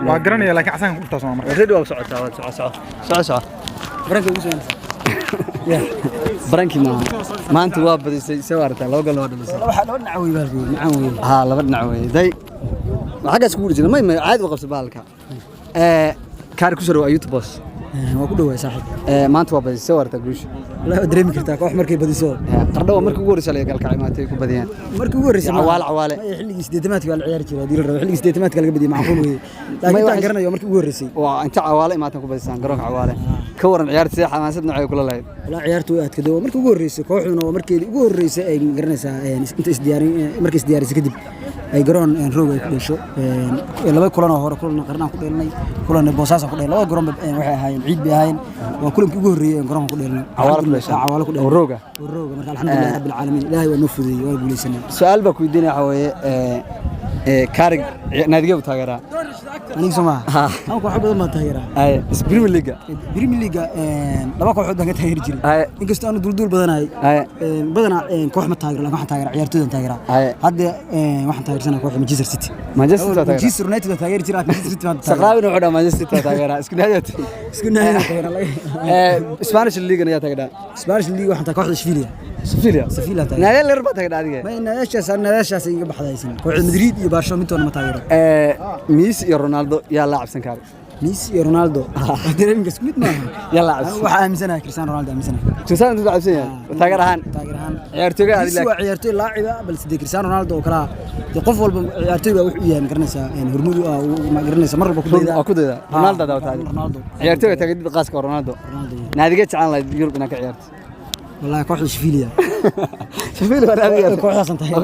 وقرني لكن عسان قلت أسمع مرة. ريد ولا سعة برانكي وش يا برانكي ما أنت واب سوارت لو قال له بس لو نعوي بالبي نعوي ها لو نعوي ذي حاجة سكول جنا ما عاد وقف بالك كارك سروا يوتيوبس وكله صاحب ما أنت واب سوارت قلوش لا دريم كرتاك wax markay badiso qardhawa markii ugu horeysay la galka ciimaatay ku badiyaan markii ugu horeysay cawaale xilligii sideedamaadka la ciyaar jiray hadii la rabo xilligii sideedamaadka laga badiyay macquul weey laakiin taan garanayo markii ugu horeysay waa inta cawaale imaatan ku badisaan garoonka cawaale ka waran ciyaarta sida xamaasad nacay kula lahayd wala ciyaartu aad ka dawo markii ugu horeysay kooxduna waa markii ugu horeysay ay garanaysaa inta markii isdiyaarisay kadib ay garoon roog ay ku dhasho laba kulan oo hore kulan qarnaan ku dheelnay kulan boosaas ku dheelay laba garoon waxay ahaayeen ciid bay ahaayeen waa kulanka ugu horeeyay garoon ku dheelnay cawaale ku dheelay rooga marka alxamdulillah rabbil caalamiin ilaahay waa noo fudeeyay waa guuleysana su'aal ba ku weydiinay waxa weeye kaarig naadiga u taageeraa aniga Soomaa aan ku xabado ma taageeraa Premier League laba kooxood baan ka taageeri jiray inkastoo aan dul badanahay badana koox ma taageero laakiin waxaan taageeraa ciyaartooydan taageeraa hadda waxaan taageersanaa kooxda Manchester United taageeri jiray Manchester City baan saqraabina wuxuu dhamaa Manchester City taageeraa isku nahayad taageeraa Spanish League ayaa taageeraa Spanish League waxaan taageeraa kooxda Sevilla taageeraa naadiga leer baa taageeraa adiga ma naadigaas iga baxdaysan kooxda Madrid iyo Barcelona midtoona ma taageero Messi iyo Ronaldo yaa la cabsan kara Messi iyo Ronaldo dareemka isku mid maaha yaa la cabsan waxa aaminsanahay Cristiano Ronaldo aaminsanahay Cristiano Ronaldo cabsan yahay taageer ahaan ciyaartooyga adiga waa ciyaartooy laaciba balse Cristiano Ronaldo oo kala qof walba ciyaartooy baa wuxuu yahay garanaysaa hormuud ma garanaysaa mar walba ku dayda Ronaldo daa taagay ciyaartooyga taagay qaaska Ronaldo naadiga jeclaan la Yurub inaa ka ciyaarto والله كوحدة شفيليا شفيليا ولا كوحدة سنتين